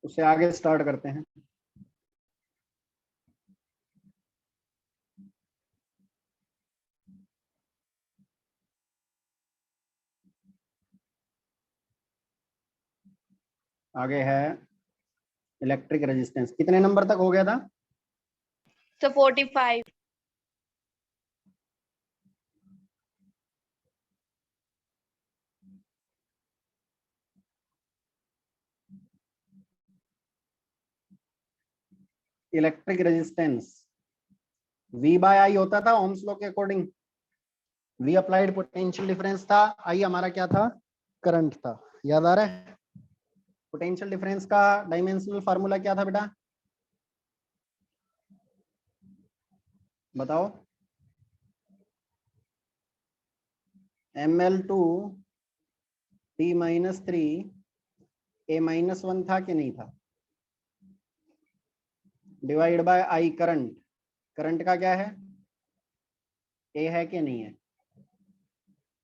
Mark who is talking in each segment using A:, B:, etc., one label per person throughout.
A: उससे आगे स्टार्ट करते हैं। आगे है इलेक्ट्रिक रेजिस्टेंस। कितने नंबर तक हो गया था?
B: तो 45।
A: इलेक्ट्रिक रेजिस्टेंस V बाय आई होता था ओम्स लॉ के according. V applied potential difference था, आई हमारा क्या था? करंट था। याद आ रहा है? पोटेंशियल डिफरेंस का डायमेंशनल फार्मूला क्या था बेटा? बताओ। ml2 t-3 a-1 था कि नहीं था? Divide by I current. Current का क्या है? ए है कि नहीं है?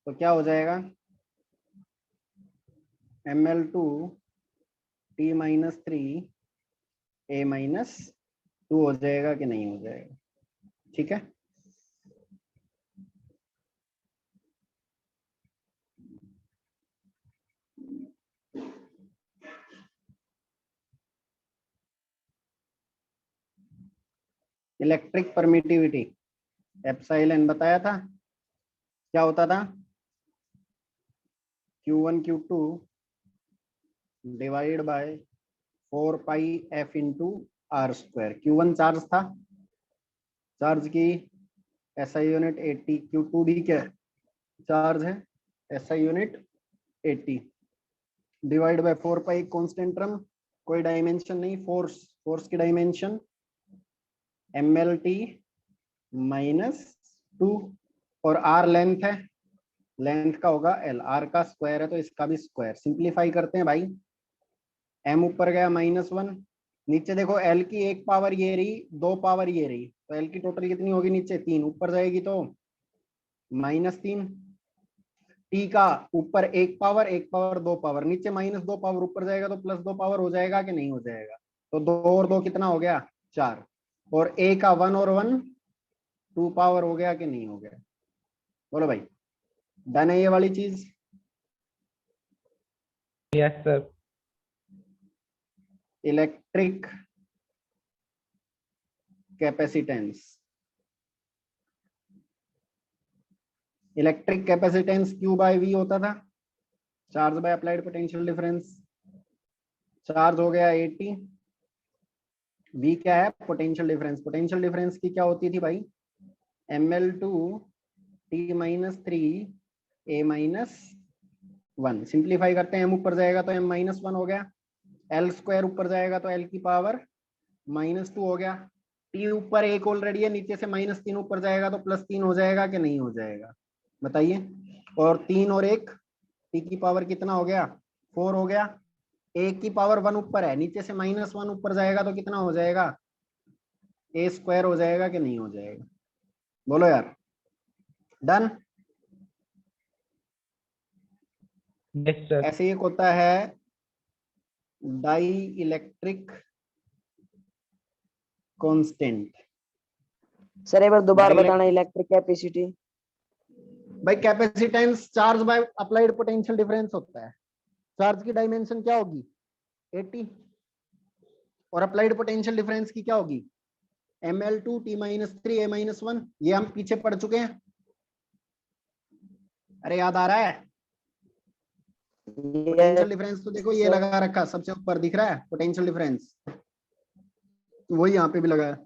A: तो क्या हो जाएगा? ml2 t-3 a-2 हो जाएगा कि नहीं हो जाएगा? ठीक है। इलेक्ट्रिक परमिटिविटी एप्सिलॉन बताया था, क्या होता था? Q1 Q2 divide by 4 pi f into R square. Q1 charge था, चार्ज की SI यूनिट 80, Q2D क्या चार्ज है? SI unit 80 divide by 4 pi constant term, कोई डायमेंशन नहीं, फोर्स, फोर्स की डायमेंशन mlt -2 और r लेंथ है, लेंथ का होगा l, r का स्क्वायर है तो इसका भी स्क्वायर। सिंप्लीफाई करते हैं भाई। m ऊपर गया -1, नीचे देखो l की एक पावर ये रही, दो पावर ये रही, तो l की टोटल कितनी होगी? नीचे 3, ऊपर जाएगी तो -3। t का ऊपर एक पावर दो पावर, नीचे -2 पावर, ऊपर जाएगा तो +2 पावर हो जाएगा कि नहीं हो जाएगा? तो 2 और 2 कितना हो गया? 4। और a का 1 और 1 2 पावर हो गया कि नहीं हो गया? बोलो भाई, डन है ये वाली चीज?
C: Yes sir.
A: Electric capacitance, electric capacitance Q by V होता था, charge by applied potential difference. Charge हो गया 80, V क्या है? Potential difference. पोटेंशियल डिफरेंस की क्या होती थी भाई? ml2 t-3 a-1। सिंप्लीफाई करते हैं, m ऊपर जाएगा तो m-1 हो गया, l स्क्वायर ऊपर जाएगा तो l की पावर -2 हो गया, t ऊपर एक ऑलरेडी है, नीचे से -3 ऊपर जाएगा तो +3 हो जाएगा कि नहीं हो जाएगा? बताइए। और 3 और 1 t की पावर कितना हो गया? 4 हो गया। एक की पावर 1 ऊपर है, नीचे से -1 ऊपर जाएगा तो कितना हो जाएगा? a स्क्वायर हो जाएगा कि नहीं हो जाएगा? बोलो यार, डन?
C: Yes sir.
A: ऐसे एक होता है डाई इलेक्ट्रिक कांस्टेंट।
D: सर एक बार दोबारा
A: डाइलेक्ट
D: बताना, इलेक्ट्रिक कैपेसिटी।
A: भाई capacitance charge by applied potential difference होता है। चार्ज की डायमेंशन क्या होगी? 80। और अप्लाइड पोटेंशियल डिफरेंस की क्या होगी? ml2 t-3 a-1। ये हम पीछे पढ़ चुके हैं, अरे याद आ रहा है? पोटेंशियल डिफरेंस तो देखो ये लगा रखा, सबसे ऊपर दिख रहा है पोटेंशियल डिफरेंस, वही यहाँ पे भी लगा है।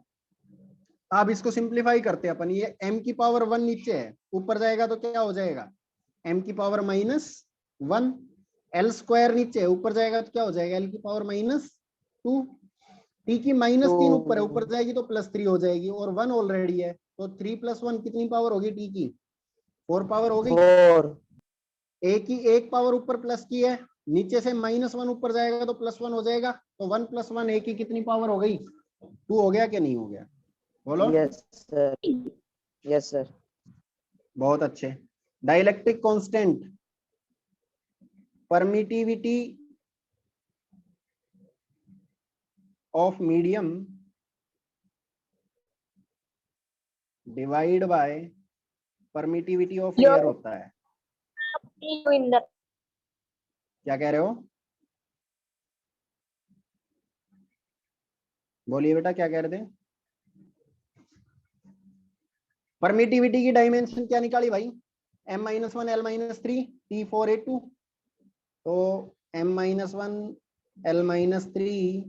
A: अब इसको सिंप्लीफाई करते हैं अपन। ये m की पावर 1 नीचे है, ऊपर जाएगा तो क्या हो जाएगा? m की पावर -1। l स्क्वायर नीचे है, ऊपर जाएगा तो क्या हो जाएगा? l की पावर -2। t की -3 ऊपर है, ऊपर जाएगी तो +3 हो जाएगी, और 1 ऑलरेडी है तो 3 + 1 कितनी पावर होगी? t की 4 पावर हो गई।
D: 4।
A: a की एक पावर ऊपर प्लस की है, नीचे से -1 ऊपर जाएगा तो +1 हो जाएगा, तो 1 + 1 a की कितनी पावर हो गई? 2 हो गया कि नहीं हो गया? बोलो।
D: Yes sir, yes sir.
A: बहुत अच्छे। Dielectric constant, permittivity of medium divide by permittivity of air होता है। क्या कह रहे हो? बोलिए बेटा, क्या कह रहे थे? परमिटिविटी की डायमेंशन क्या निकाली भाई? m-1 l-3 T4A2। तो m-1 l-3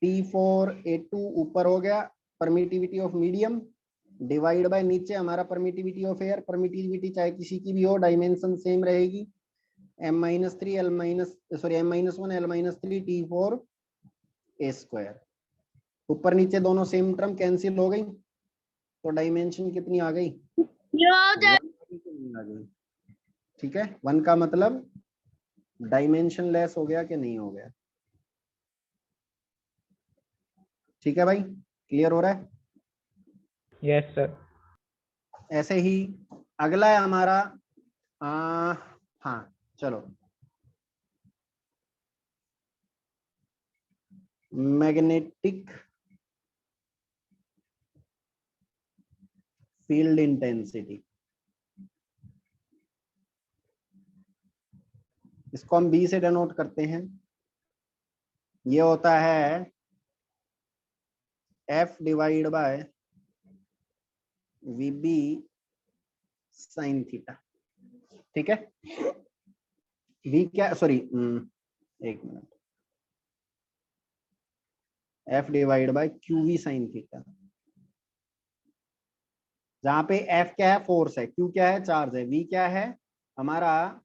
A: T4A2 ऊपर हो गया permittivity of medium divide by नीचे हमारा परमिटिविटी ऑफ एयर। परमिटिविटी चाहे किसी की भी हो, डायमेंशन सेम रहेगी। m-3 m-1 l-3 T4A²। ऊपर नीचे दोनों सेम टर्म कैंसिल हो गई, तो डायमेंशन कितनी आ गई? 1 आ गई। ठीक है, 1 का मतलब डायमेंशन लेस हो गया कि नहीं हो गया? ठीक है भाई, क्लियर हो रहा है?
C: Yes, sir.
A: ऐसे ही अगला है हमारा हाँ चलो, मैग्नेटिक फील्ड इंटेंसिटी। इसको हम बी से डिनोट करते हैं। ये होता है F divide by V B sine theta. ठीक है, वी क्या, सॉरी एक minute, F divide by Q V sine theta. जहां पे एफ क्या है? फोर्स है, क्यू क्या है? चार्ज है, वी क्या है? हमारा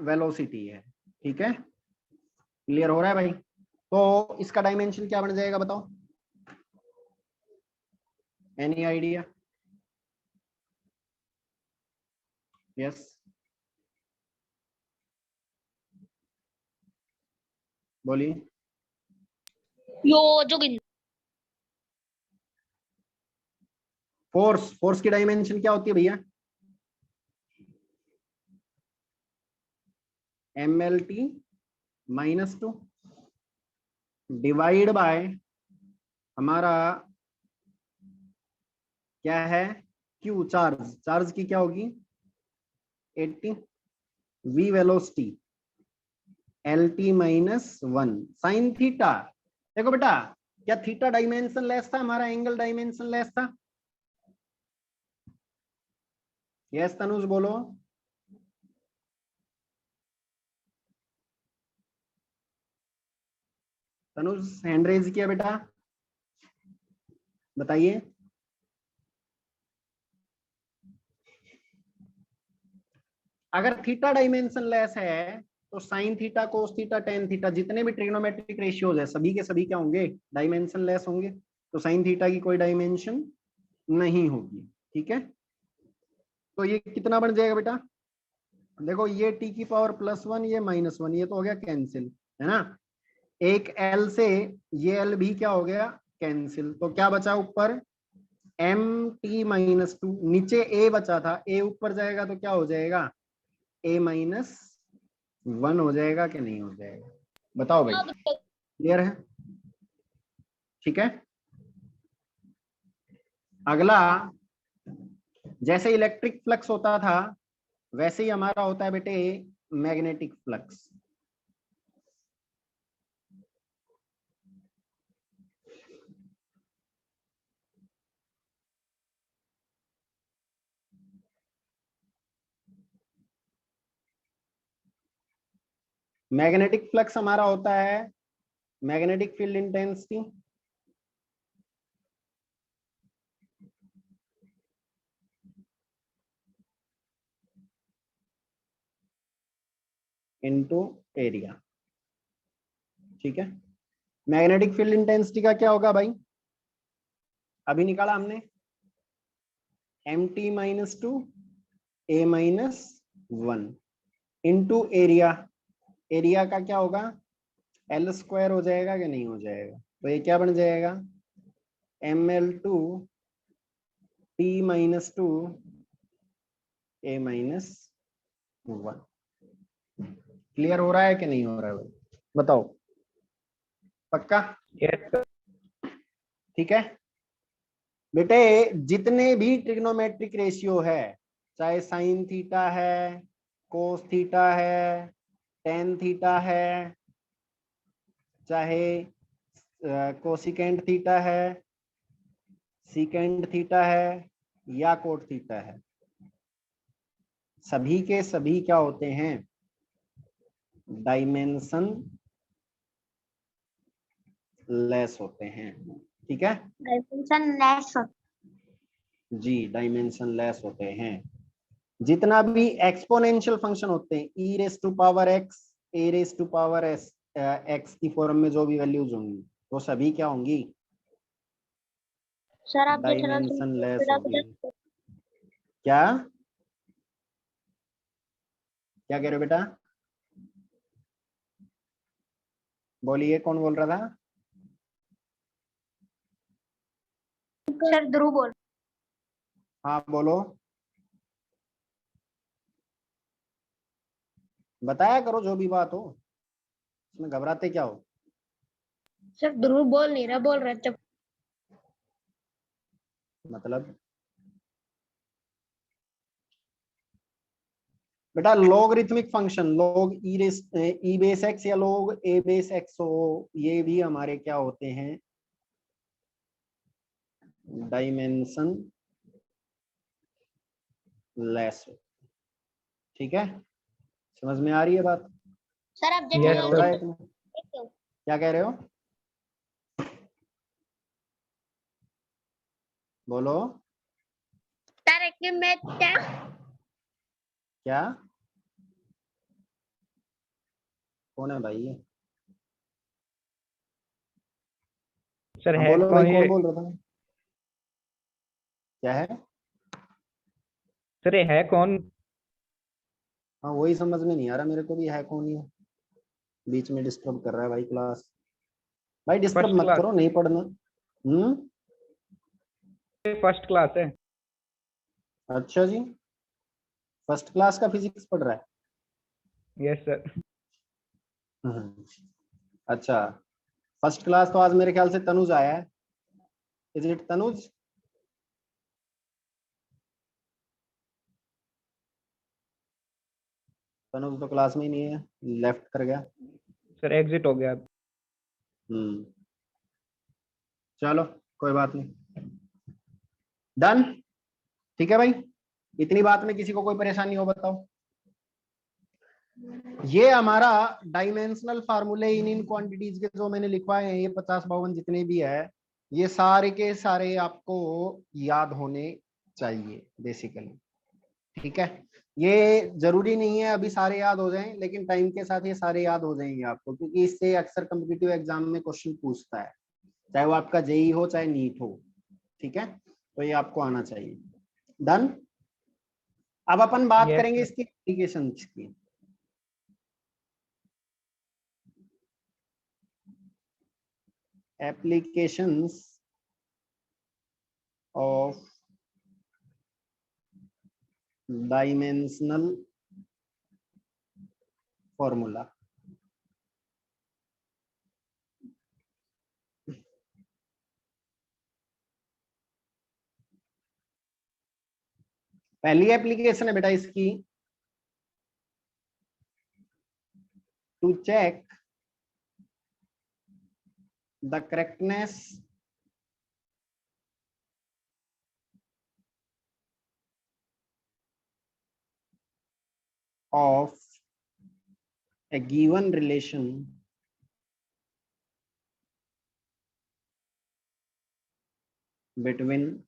A: वेलोसिटी है। ठीक है, क्लियर हो रहा है भाई? तो इसका डायमेंशन क्या बन जाएगा बताओ? Any idea? यस, बोलिए। फोर्स की डायमेंशन क्या होती है भैया? mlt -2 डिवाइड बाय हमारा क्या है? क्यू, चार्ज की क्या होगी? 80। V velocity LT -1 sine theta. देखो बेटा, क्या थीटा डायमेंशन लेस था? हमारा एंगल डायमेंशन लेस था? यस तनुज बोलो। तनुज हैंड रेज किया बेटा, बताइए। अगर थीटा डायमेंशन लेस है तो sine theta, cos theta, tan theta, जितने भी ट्रिग्नोमेट्रिक रेशियोज है सभी के सभी क्या होंगे? डायमेंशन लेस होंगे। तो साइन थीटा की कोई डायमेंशन नहीं होगी। ठीक है, तो ये कितना बन जाएगा बेटा? देखो, ये t की पावर +1, ये -1, ये तो हो गया कैंसिल, है ना? एक l से ये l भी क्या हो गया? कैंसिल। तो क्या बचा ऊपर? mt -2। नीचे a बचा था, a ऊपर जाएगा तो क्या हो जाएगा? a -1 हो जाएगा कि नहीं हो जाएगा? बताओ भाई, क्लियर है? ठीक है, अगला, जैसे इलेक्ट्रिक फ्लक्स होता था वैसे ही हमारा होता है बेटे मैग्नेटिक फ्लक्स। मैग्नेटिक फ्लक्स हमारा होता है magnetic field intensity into area. ठीक है, मैग्नेटिक फील्ड इंटेंसिटी का क्या होगा भाई? अभी निकाला हमने, mt -2 a -1 into area. Area का क्या होगा? L² हो जाएगा कि नहीं हो जाएगा? तो ये क्या बन जाएगा? ml2 t -2 a -1। क्लियर हो रहा है कि नहीं हो रहा है भाई? बताओ। पक्का?
C: Yes, sir.
A: ठीक है बेटे, जितने भी ट्रिग्नोमेट्रिक रेशियो है, चाहे साइन थीटा है, कोस थीटा है, टेन थीटा है, चाहे कोसिकेंट थीटा है, सीकेंट थीटा है या कोट थीटा है, सभी के सभी क्या होते हैं? डायमेंशन लेस होते हैं। ठीक है
B: डायमेंशन लेस
A: जी, डायमेंशन लेस होते हैं। जितना भी एक्सपोनेंशियल फंक्शन होते हैं, E raise to power X, A raise to power S, X की फॉर्म में जो भी वैल्यूज होंगी वो सभी क्या होंगी?
B: सर आप
A: डायमेंशन लेस होगी। क्या क्या कह रहे हो बेटा? बोलिए, कौन बोल रहा था?
B: सर ध्रुव बोल।
A: हाँ बोलो, बताया करो जो भी बात हो, इसमें घबराते क्या हो?
B: सर ध्रुव बोल नहीं रहा, बोल रहा चुप।
A: मतलब बेटा लॉगरिथमिक फंक्शन, लॉग ई बेस एक्स या लॉग ए बेस एक्स हो, ये भी हमारे क्या होते हैं? Dimension less. ठीक है, समझ में आ रही है बात?
B: सर आप
C: Yes,
A: हो रहा है
C: sir.
A: तुम्हें? क्या कह रहे हो? बोलो
B: सर एक मैथ क्या?
A: क्या? कौन है भाई ये?
C: Sir,
A: हाँ
C: है
A: बोलो भाई,
C: कौन
A: कौन
C: ये?
A: बोल रहा था? क्या है?
C: Sir, ये है कौन?
A: हाँ वही समझ में नहीं आ रहा मेरे को भी, है कौन ये? बीच में डिस्टर्ब कर रहा है भाई क्लास। भाई डिस्टर्ब
C: फर्स्ट
A: मत
C: क्लास,
A: करो, नहीं पढ़ना।
C: फर्स्ट क्लास है।
A: अच्छा जी, फर्स्ट क्लास का फिजिक्स पढ़ रहा है?
C: Yes, sir.
A: अच्छा, फर्स्ट क्लास तो आज मेरे ख्याल से तनुज आया है। Is it Tanuj? तनुज तो क्लास में ही नहीं है, लेफ्ट कर गया।
C: Sir, exit हो गया।
A: हम्म, चलो कोई बात नहीं, डन। ठीक है भाई, इतनी बात में किसी को कोई परेशानी हो बताओ? ये हमारा डायमेंशनल फार्मूले इन क्वांटिटीज के जो मैंने लिखवाए हैं, ये 50-52 जितने भी है, ये सारे के सारे आपको याद होने चाहिए बेसिकली। ठीक है, ये जरूरी नहीं है अभी सारे याद हो जाएं, लेकिन टाइम के साथ ये सारे याद हो जाएंगे आपको, क्योंकि इससे अक्सर कॉम्पिटिटिव एग्जाम में क्वेश्चन पूछता है, चाहे वो आपका जेई हो चाहे नीट हो। ठीक है, तो ये आपको आना चाहिए। डन। अब अपन बात
C: Yes,
A: करेंगे
C: sir.
A: इसकी एप्लीकेशंस की। Applications of dimensional formula. पहली एप्लीकेशन है बेटा इसकी, to check the correctness of a given relation between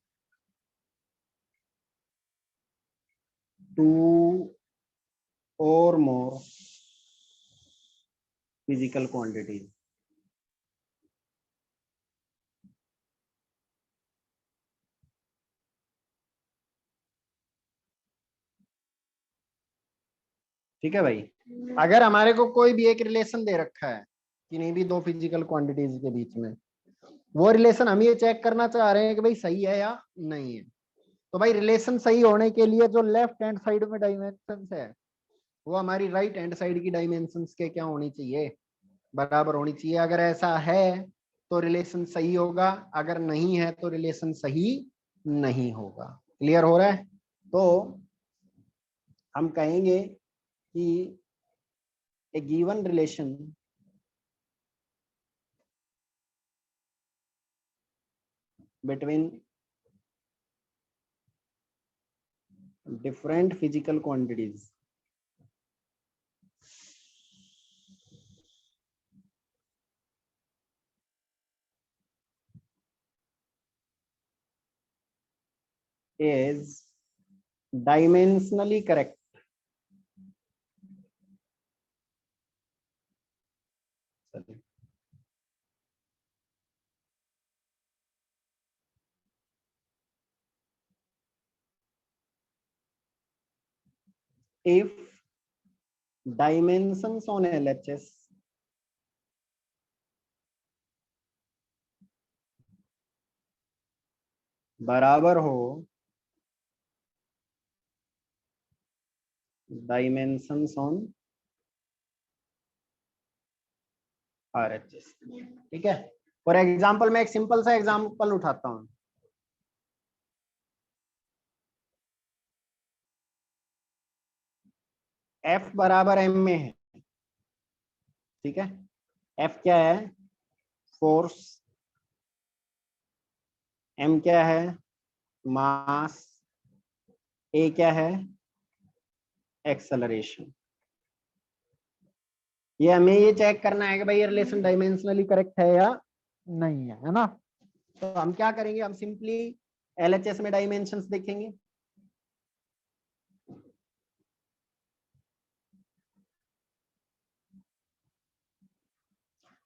A: two or more physical quantities। ठीक है भाई, अगर हमारे को कोई भी एक रिलेशन दे रखा है कि नहीं भी दो फिजिकल क्वांटिटीज के बीच में, वो रिलेशन हम ये चेक करना चाह रहे हैं कि भाई सही है या नहीं है, तो भाई रिलेशन सही होने के लिए जो लेफ्ट हैंड साइड में डायमेंशन है वो हमारी राइट हैंड साइड की डायमेंशंस के क्या होनी चाहिए? बराबर होनी चाहिए। अगर ऐसा है तो रिलेशन सही होगा, अगर नहीं है तो रिलेशन सही नहीं होगा। क्लियर हो रहा है? तो हम कहेंगे कि a given relation between different physical quantities is dimensionally correct. If dimensions on LHS बराबर हो डायमेंशंस ऑन RHS। ठीक है, फॉर एग्जांपल मैं एक सिंपल सा एग्जांपल उठाता हूं। F बराबर m में है, ठीक है। F क्या है? फोर्स। m क्या है? मास। a क्या है? एक्सेलरेशन। ये हमें ये चेक करना है कि भाई ये रिलेशन डायमेंशनली करेक्ट है या नहीं है ना। तो हम क्या करेंगे, हम सिंपली LHS में डायमेंशंस देखेंगे।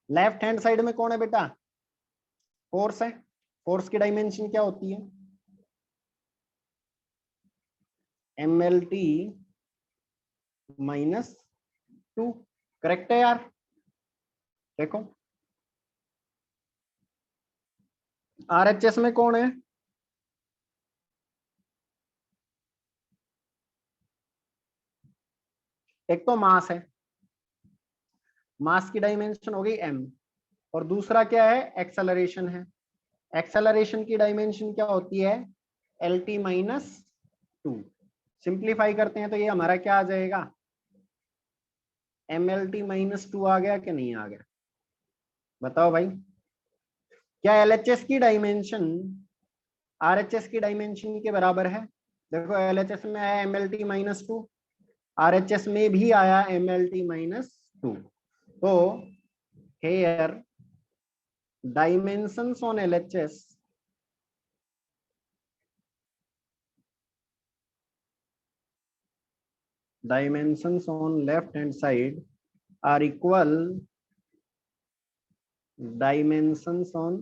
A: लेफ्ट हैंड साइड में कौन है बेटा? फोर्स है। फोर्स की डायमेंशन क्या होती है? MLT -2। करेक्ट है यार? देखो RHS में कौन है? एक तो मास है, मास की डायमेंशन हो गई m, और दूसरा क्या है? एक्सेलरेशन है। एक्सेलरेशन की डायमेंशन क्या होती है? LT -2। सिंप्लीफाई करते हैं तो ये हमारा क्या आ जाएगा? MLT -2 आ गया कि नहीं आ गया? बताओ भाई। क्या LHS की डायमेंशन RHS की डायमेंशन के बराबर है? देखो LHS में आया MLT -2, RHS में भी आया MLT -2। तो here dimensions on LHS dimensions on left hand side are equal dimensions on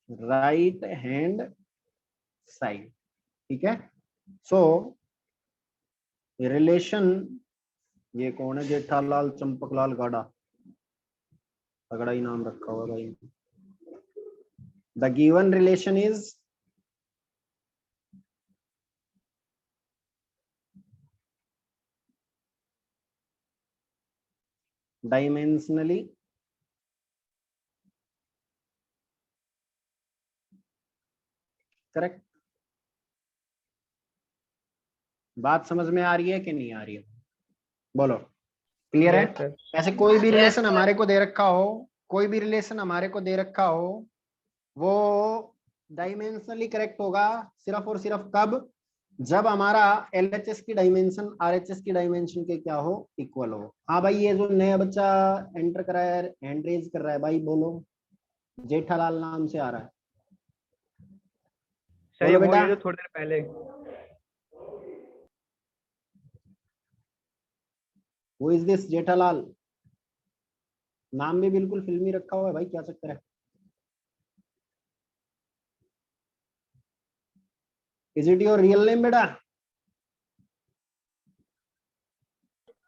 A: right hand side। ठीक है। सो रिलेशन, ये कौन है? जेठालाल चंपकलाल गाड़ा, तगड़ा ही नाम रखा हुआ भाई। The given relation is dimensionally correct. बात समझ में आ रही है कि नहीं आ रही है? बोलो। क्लियर है?
C: Yes sir.
A: ऐसे कोई भी रिलेशन हमारे को दे रखा हो, कोई भी रिलेशन हमारे को दे रखा हो, वो डायमेंशनली करेक्ट होगा सिर्फ और सिर्फ कब? जब हमारा LHS की डायमेंशन RHS की डायमेंशन के क्या हो? इक्वल हो। हाँ भाई, ये जो नया बच्चा एंटर करा है, हैंड रेज कर रहा है भाई, बोलो। जेठालाल नाम से आ रहा है,
C: सर
A: बोलो
C: ये
A: बेटा।
C: वही है जो थोड़ी देर पहले।
A: Who is this Jethalal? नाम भी बिल्कुल फिल्मी रखा हुआ है भाई, क्या चक्कर है? Is it your real name बेटा?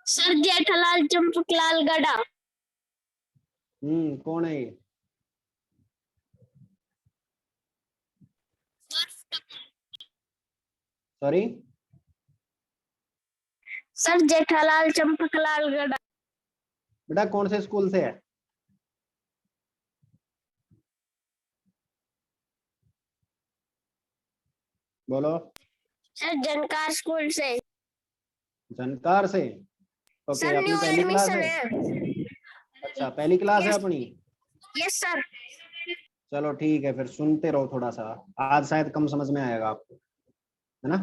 B: सर जेठालाल चंपकलाल गड़ा।
A: कौन है ये? सॉरी?
B: सर जेठालाल चंपकलाल गड़ा।
A: बेटा कौन से स्कूल से है? बोलो।
B: सर जनकार स्कूल से।
A: जानकार से। ओके,
B: सर
A: अपनी
B: न्यू
A: पहली क्लास
B: एडमिशन
A: है?
B: है।
A: अच्छा, पहली क्लास है
B: यस
A: अपनी।
B: Yes sir.
A: चलो ठीक है, फिर सुनते रहो थोड़ा सा, आज शायद कम समझ में आएगा आपको, है ना।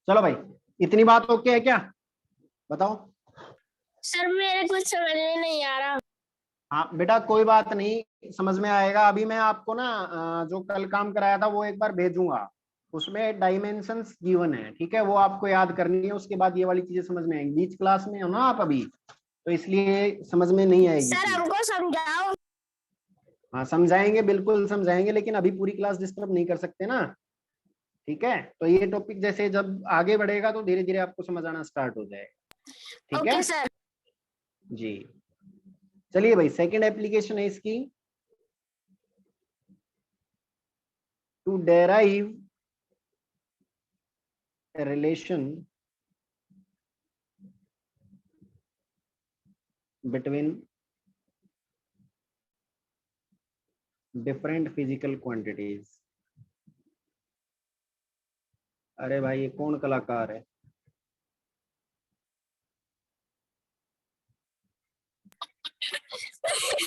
A: चलो भाई, इतनी बात ओके है क्या? बताओ।
B: सर मेरे कुछ समझ में नहीं आ रहा।
A: हाँ बेटा कोई बात नहीं, समझ में आएगा। अभी मैं आपको ना जो कल काम कराया था वो एक बार भेजूंगा, उसमें डायमेंशंस गिवन है, ठीक है, वो आपको याद करनी है। उसके बाद ये वाली चीजें समझ में आएंगी। बीच क्लास में हो ना आप अभी, तो इसलिए समझ में नहीं आएगी
B: सर
A: चीज।
B: हमको समझाओ।
A: हाँ समझाएंगे, बिल्कुल समझाएंगे, लेकिन अभी पूरी क्लास डिस्टर्ब नहीं कर सकते ना। ठीक है, तो ये टॉपिक जैसे जब आगे बढ़ेगा तो धीरे धीरे आपको समझ आना स्टार्ट हो जाएगा। ठीक है
B: ओके सर।
A: जी। चलिए भाई, सेकंड एप्लीकेशन है इसकी, to derive a relation between different physical quantities। अरे भाई ये कौन कलाकार है?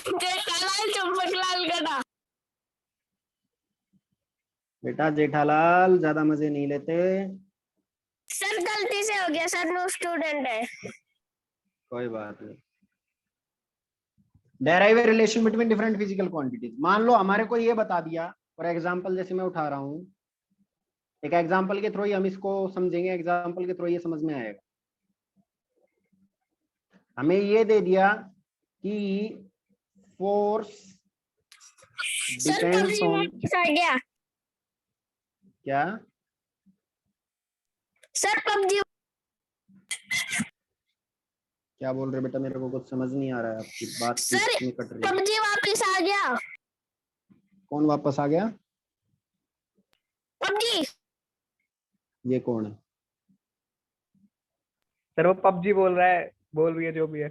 B: जेठालाल चंपकलाल गधा।
A: बेटा जेठालाल ज्यादा मजे नहीं लेते।
B: सर गलती से हो गया सर, नो स्टूडेंट है।
A: कोई बात नहीं। Derive a relation between different physical quantities. मान लो हमारे को ये बता दिया, फॉर एग्जांपल जैसे मैं उठा रहा हूँ, एक एग्जांपल के थ्रू ही हम इसको समझेंगे, एग्जांपल के थ्रू ये समझ में आएगा। हमें ये दे दिया कि force
B: sir
A: depends
B: PUBG
A: on,
B: वापस आ गया।
A: क्या?
B: Sir PUBG.
A: क्या बोल रहे बेटा, मेरे को कुछ समझ नहीं आ रहा है, आपकी बात
B: सर
A: बीच में कट रही है।
B: पबजी वापस आ गया।
A: कौन वापस आ गया?
B: पबजी।
A: ये कौन है?
C: सर वो पबजी बोल रहा है, बोल रही है जो भी है।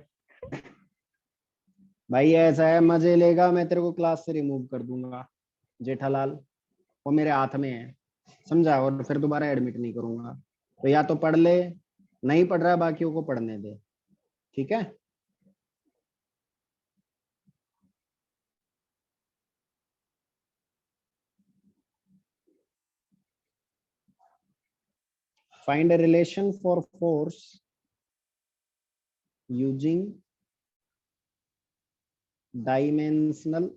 A: भाई ऐसा है, मजे लेगा मैं तेरे को क्लास से रिमूव कर दूंगा जेठालाल, वो मेरे हाथ में है, समझा, और फिर दोबारा एडमिट नहीं करूंगा। तो या तो पढ़ ले, नहीं पढ़ रहा है बाकियों को पढ़ने दे, ठीक है। Find a relation for force using dimensional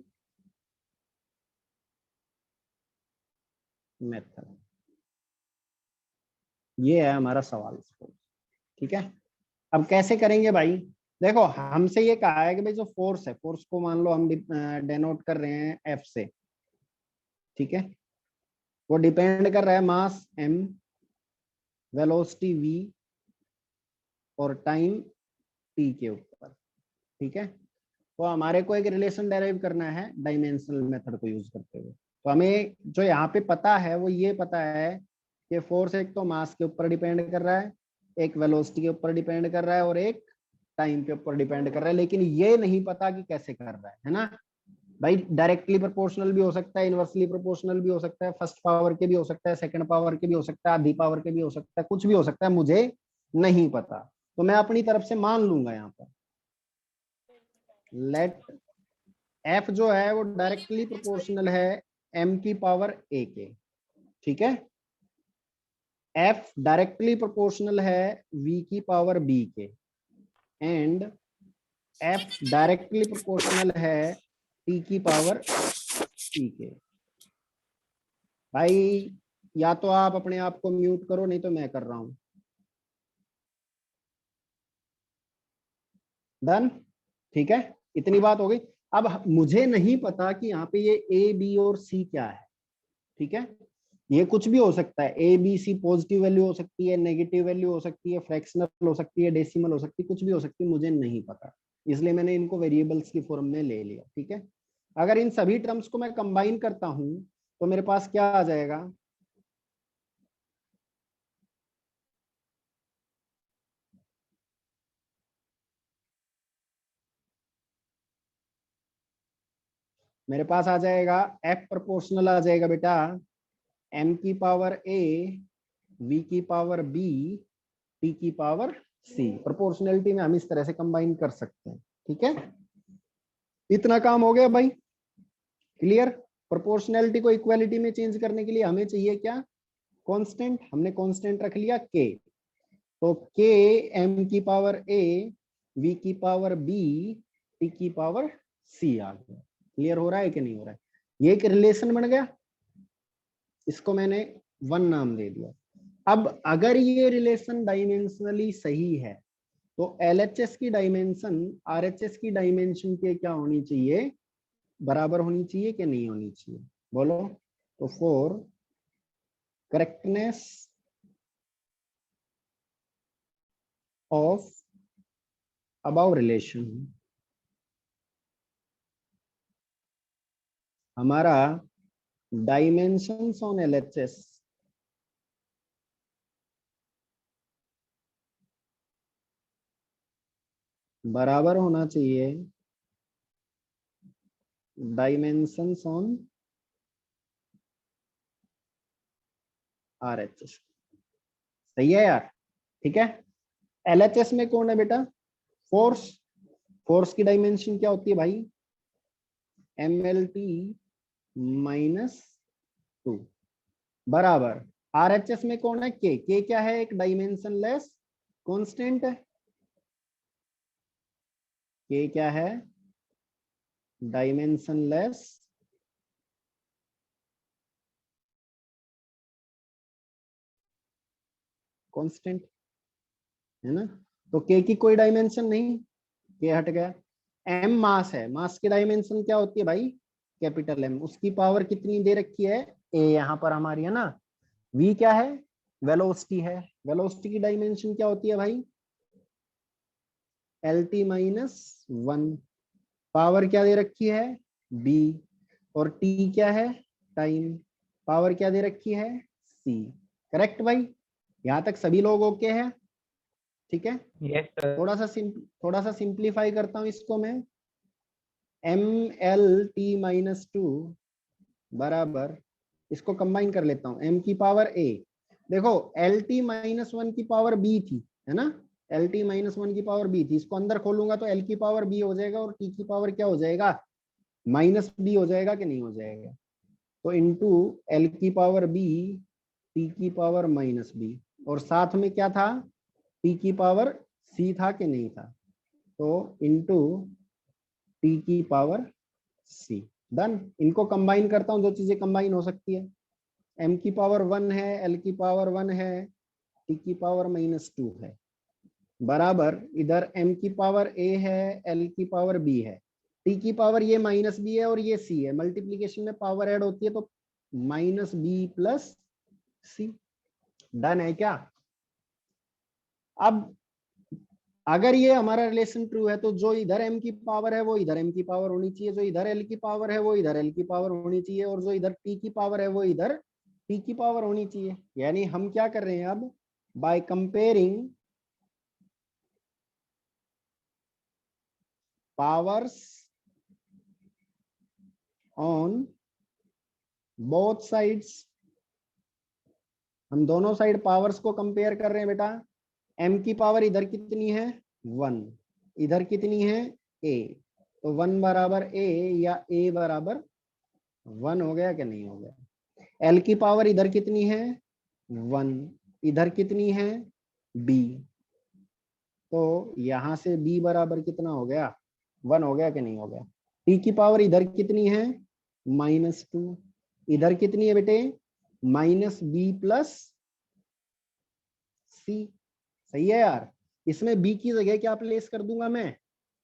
A: method। ये है हमारा सवाल, ठीक है। अब कैसे करेंगे भाई? देखो हमसे ये कहा है कि भाई जो फोर्स है, फोर्स को मान लो हम डेनोट कर रहे हैं एफ से, ठीक है, वो डिपेंड कर रहा है मास m, वेलोसिटी v और टाइम t के ऊपर, ठीक है। तो हमारे को एक रिलेशन डेराइव करना है डायमेंशनल मेथड को यूज करते हुए। तो हमें जो यहाँ पे पता है वो ये पता है कि फोर्स एक तो मास के ऊपर डिपेंड कर रहा है, एक वेलोसिटी के ऊपर डिपेंड कर रहा है, और एक टाइम के ऊपर डिपेंड कर रहा है, लेकिन ये नहीं पता कि कैसे कर रहा है ना भाई। डायरेक्टली प्रोपोर्शनल भी हो सकता है, इनवर्सली प्रोपोर्शनल भी हो सकता है, फर्स्ट पावर के भी हो सकता है, सेकंड पावर के भी हो सकता है, आधी पावर के भी हो सकता है, कुछ भी हो सकता है, मुझे नहीं पता। तो मैं अपनी तरफ से मान लूंगा यहाँ पर, लेट एफ जो है वो डायरेक्टली प्रोपोर्शनल है m की पावर a के, ठीक है। f डायरेक्टली प्रोपोर्शनल है v की पावर b के, एंड f डायरेक्टली प्रोपोर्शनल है t की पावर c के। भाई या तो आप अपने आप को म्यूट करो, नहीं तो मैं कर रहा हूं। डन, ठीक है, इतनी बात हो गई। अब मुझे नहीं पता कि यहाँ पे ये a b और c क्या है, ठीक है। ये कुछ भी हो सकता है, A B C positive value हो सकती है, नेगेटिव वैल्यू हो सकती है, फ्रैक्शनल हो सकती है, डेसिमल हो सकती है, कुछ भी हो सकती है, मुझे नहीं पता, इसलिए मैंने इनको वेरिएबल्स की फॉर्म में ले लिया, ठीक है। अगर इन सभी टर्म्स को मैं कंबाइन करता हूं तो मेरे पास क्या आ जाएगा? मेरे पास आ जाएगा F प्रोपोर्शनल आ जाएगा बेटा m की पावर a v की पावर b t की पावर c। प्रोपोर्शनलिटी में हम इस तरह से कंबाइन कर सकते हैं। ठीक है, इतना काम हो गया भाई, क्लियर। प्रोपोर्शनलिटी को इक्वालिटी में चेंज करने के लिए हमें चाहिए क्या, कांस्टेंट। हमने कांस्टेंट रख लिया k, तो k m की पावर a v की पावर b t की पावर c आ गया। क्लियर हो रहा है कि नहीं हो रहा है? ये एक रिलेशन बन गया, इसको मैंने 1 नाम दे दिया। अब अगर ये रिलेशन डायमेंशनली सही है तो LHS की डायमेंशन RHS की डायमेंशन के क्या होनी चाहिए, बराबर होनी चाहिए कि नहीं होनी चाहिए, बोलो। तो for correctness of about relation हमारा डायमेंशंस ऑन LHS बराबर होना चाहिए डायमेंशंस ऑन RHS। सही है यार, ठीक है। LHS में कौन है बेटा, फोर्स। फोर्स की डायमेंशन क्या होती है भाई, MLT -2 बराबर RHS में कौन है, K क्या है, एक डायमेंशन लेस कांस्टेंट है। K क्या है, डायमेंशन लेस कांस्टेंट है ना। तो K की कोई डायमेंशन नहीं, K हट गया। M मास है, मास की डायमेंशन क्या होती है भाई, कैपिटल M। उसकी पावर कितनी दे रखी है, A यहाँ पर हमारी है ना। V क्या है, वेलोसिटी है। वेलोसिटी की डायमेंशन क्या होती है भाई, LT -1। पावर क्या दे रखी है, B। और T क्या है, टाइम। पावर क्या दे रखी है, C। करेक्ट भाई, यहाँ तक सभी लोग ओके हैं, ठीक है।
C: Yes sir.
A: थोड़ा सा सिंप्लीफाई करता हूं इसको मैं। MLT -2 बराबर, इसको कंबाइन कर लेता हूं, M की पावर A। देखो LT -1 की पावर B थी, है ना। LT -1 की पावर B थी, इसको अंदर खोलूंगा तो L की पावर B हो जाएगा और T की पावर क्या हो जाएगा, -B हो जाएगा कि नहीं हो जाएगा। तो इंटू L की पावर B T की पावर -B, और साथ में क्या था, T की पावर C था कि नहीं था, तो इंटू T की पावर C। डन। इनको कंबाइन करता हूं, दो चीजें कंबाइन हो सकती है। M की पावर 1 है, L की पावर 1 है, T की पावर -2 है, बराबर इधर M की पावर A है, L की पावर B है, T की पावर ये -B है और ये C है। मल्टीप्लीकेशन में पावर ऐड होती है तो -B + C। डन है क्या। अब अगर ये हमारा रिलेशन ट्रू है तो जो इधर M की पावर है वो इधर M की पावर होनी चाहिए, जो इधर L की पावर है वो इधर L की पावर होनी चाहिए, और जो इधर T की पावर है वो इधर T की पावर होनी चाहिए। यानी हम क्या कर रहे हैं अब, by comparing powers on both sides, हम दोनों साइड पावर्स को कंपेयर कर रहे हैं बेटा। M की पावर इधर कितनी है, 1, इधर कितनी है, A। तो 1 बराबर A या A बराबर 1 हो गया कि नहीं हो गया। L की पावर इधर कितनी है, 1, इधर कितनी है, B। तो यहां से B बराबर कितना हो गया, 1 हो गया कि नहीं हो गया। T की पावर इधर कितनी है, -2, इधर कितनी है बेटे, -B + C। सही है यार। इसमें B की जगह क्या प्लेस कर दूंगा मैं,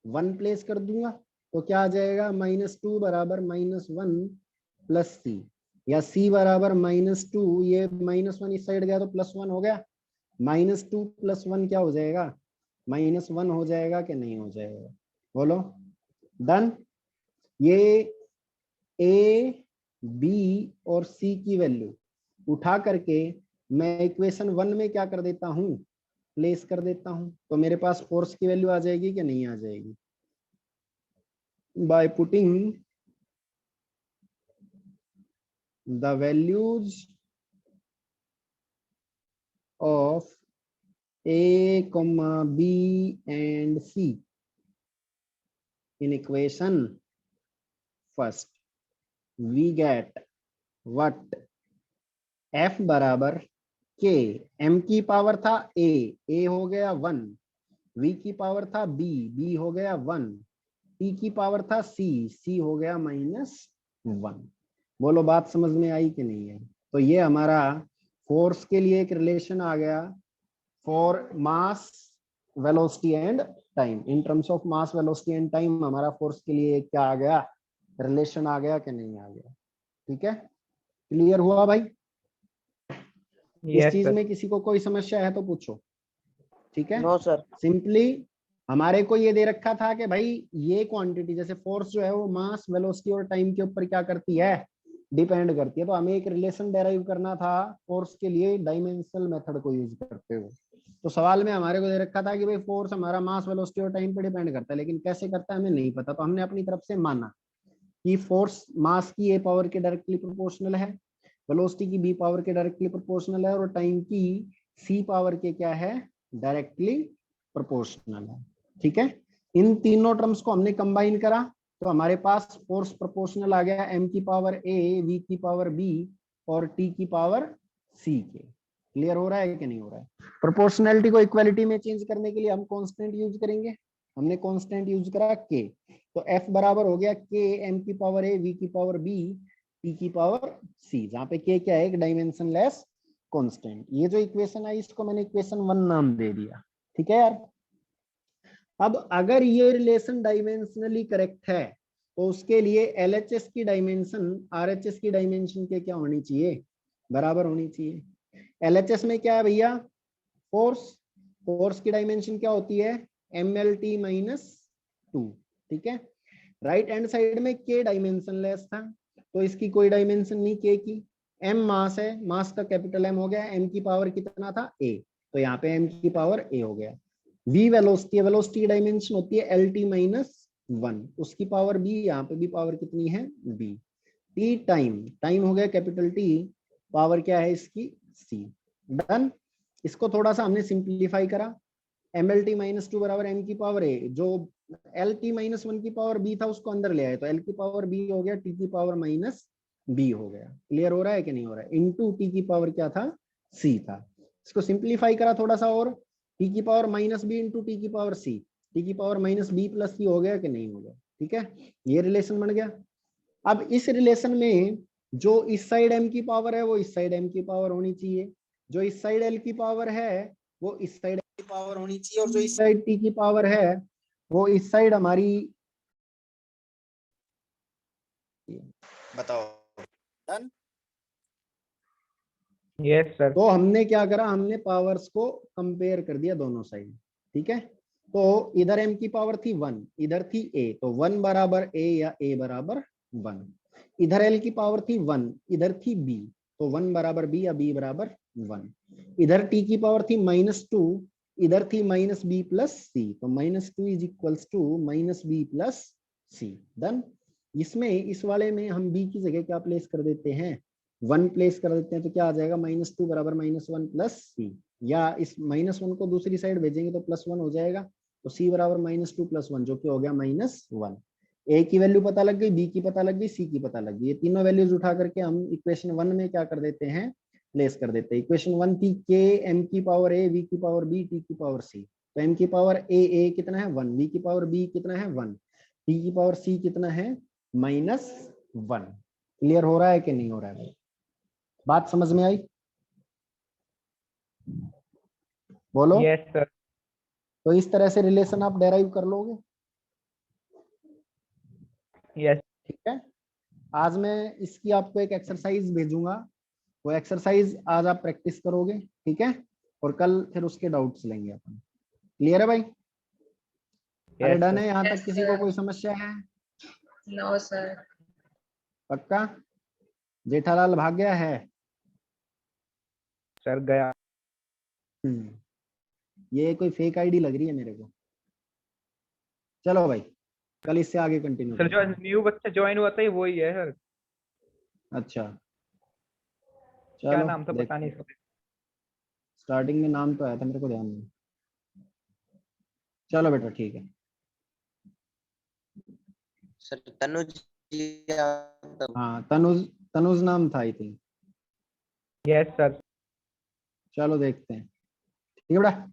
A: 1 प्लेस कर दूंगा, तो क्या आ जाएगा, -2 बराबर -1 + C, या C बराबर -2, ये -1 इस साइड गया तो +1 हो गया, -2 + 1 क्या हो जाएगा, -1 हो जाएगा कि नहीं हो जाएगा, बोलो। डन। ये A, B और C की वैल्यू उठा करके मैं इक्वेशन 1 में क्या कर देता हूं, प्लेस कर देता हूं, तो मेरे पास फोर्स की वैल्यू आ जाएगी कि नहीं आ जाएगी। By putting the values of a comma b and c in equation first, we get what? f बराबर k, m की पावर था a हो गया 1, v की पावर था b हो गया 1, t की पावर था c हो गया -1। बोलो बात समझ में आई कि नहीं है? तो ये हमारा फोर्स के लिए एक रिलेशन आ गया for mass velocity and time. In terms of mass velocity and time हमारा फोर्स के लिए क्या आ गया? रिलेशन आ गया कि नहीं आ गया? ठीक है, क्लियर हुआ भाई? इस
C: यस
A: चीज
C: सर।
A: में किसी को कोई समस्या है तो पूछो। ठीक है,
D: नो सर।
A: सिंपली हमारे को ये दे रखा था कि भाई ये क्वांटिटी जैसे फोर्स जो है वो मास वेलोसिटी और टाइम के ऊपर क्या करती है? डिपेंड करती है। तो हमें एक रिलेशन डेराइव करना था फोर्स के लिए डायमेंशनल मेथड को यूज करते हुए। तो सवाल में हमारे को दे रखा था कि भाई फोर्स हमारा मास वेलोसिटी और टाइम पे डिपेंड करता है, लेकिन कैसे करता है हमें नहीं पता। तो हमने अपनी तरफ से माना कि फोर्स मास की ए पावर के डायरेक्टली प्रोपोर्शनल है, वेलोसिटी की बी पावर के डायरेक्टली प्रोपोर्शनल है, और टाइम की सी पावर के क्या है? डायरेक्टली प्रोपोर्शनल है। ठीक है, इन तीनों टर्म्स को हमने कंबाइन करा तो हमारे पास फोर्स प्रोपोर्शनल आ गया m की पावर a, v की पावर b और t की पावर c के। क्लियर हो रहा है कि नहीं हो रहा है? प्रोपोर्शनैलिटी को इक्वालिटी में चेंज करने के लिए हम कांस्टेंट यूज करेंगे। हमने कांस्टेंट यूज करा k, तो f बराबर हो गया k m की पावर a, v की पावर b, t की पावर c, जहां पे k क्या है? एक डायमेंशनलेस कांस्टेंट। ये जो इक्वेशन है इसको मैंने इक्वेशन 1 नाम दे दिया। ठीक है यार। अब अगर ये रिलेशन डायमेंशनली करेक्ट है तो उसके लिए LHS की डायमेंशन RHS की डायमेंशन के क्या होनी चाहिए? बराबर होनी चाहिए। LHS में क्या है भैया? फोर्स। फोर्स की डायमेंशन क्या होती है? MLT - 2। ठीक है, राइट हैंड साइड में K डायमेंशन लेस था तो इसकी कोई डायमेंशन नहीं K की। M मास है, मास का कैपिटल M हो गया, M की पावर कितना था? A, तो यहाँ पे M की पावर A हो गया। v वेलोसिटी, वेलोसिटी की डायमेंशन होती है LT - 1, उसकी पावर b, यहाँ पे भी पावर कितनी है? b। t टाइम, टाइम हो गया कैपिटल T, पावर क्या है इसकी? c। डन। इसको थोड़ा सा हमने सिंप्लीफाई करा, MLT - 2 बराबर m की पावर a, जो LT - 1 की पावर b था उसको अंदर ले आए तो l की पावर b हो गया, t की पावर -b हो गया। क्लियर हो रहा है कि नहीं हो रहा है? इनटू t की पावर क्या था? c था। इसको सिंप्लीफाई करा थोड़ा सा और, टी की पावर -b इंटू टी की पावर सी, टी की पावर -b प्लस सी हो गया कि नहीं हो गया? ठीक है, ये रिलेशन बन गया। अब इस रिलेशन में जो इस साइड m की पावर है वो इस साइड m की पावर होनी चाहिए, जो इस साइड l की पावर है वो इस साइड l की पावर होनी चाहिए, और जो इस साइड t की पावर है वो इस साइड हमारी। बताओ, डन।
C: Yes sir.
A: तो हमने क्या करा? हमने पावर्स को कंपेयर कर दिया दोनों साइड। ठीक है, तो इधर m की पावर थी 1, इधर थी a, तो 1 बराबर a या a बराबर 1। इधर l की पावर थी 1, इधर थी b, तो 1 बराबर b या b बराबर 1। इधर t की पावर थी -2, इधर थी -b प्लस c, तो -2 is equals to -b plus c। Done. इसमें इस वाले में हम b की जगह क्या प्लेस कर देते हैं? 1 प्लेस कर देते हैं, तो क्या आ जाएगा? -2 बराबर -1 प्लस c, या इस -1 को दूसरी साइड भेजेंगे तो +1 हो जाएगा, तो c बराबर -2 + 1, जो कि हो गया -1। a की वैल्यू पता लग गई, b की पता लग गई, c की पता लग गई। ये तीनों वैल्यूज उठा करके हम इक्वेशन 1 में क्या कर देते हैं? प्लेस कर देते हैं। इक्वेशन 1 थी k m की पावर a, v की पावर b, t की पावर c, तो m की पावर a कितना है? 1, v की पावर b कितना है? 1, t की पावर c कितना है? -1। क्लियर हो रहा है कि नहीं हो रहा है? बात समझ में आई? बोलो।
C: Yes sir.
A: तो इस तरह से रिलेशन आप डेराइव कर लोगे।
C: यस।
A: ठीक है, आज मैं इसकी आपको एक एक्सरसाइज भेजूंगा, वो एक्सरसाइज आज आप प्रैक्टिस करोगे। ठीक है, और कल फिर उसके डाउट्स लेंगे अपन। क्लियर है भाई? अरे
C: यस
A: डन
C: सर।
A: है यहाँ तक?
B: Yes,
A: किसी को
B: sir.
A: कोई समस्या है?
B: No, sir.
A: पक्का? जेठालाल भाग गया है?
C: सर गया।
A: ये कोई फेक आईडी लग रही है मेरे को। चलो भाई, कल इससे आगे कंटिन्यू
C: सर जो
A: करते हैं।
C: न्यू बच्चा ज्वाइन हुआ था वही है सर।
A: अच्छा,
C: क्या
A: चलो
C: नाम था पता नहीं इसका।
A: स्टार्टिंग में नाम तो आया था, मेरे को ध्यान नहीं। चलो बेटा ठीक है।
E: सर तनुज यादव।
A: हाँ तनुज, तनुज नाम था आई थिंक।
C: Yes sir.
A: चलो देखते हैं, ठीक है बेटा।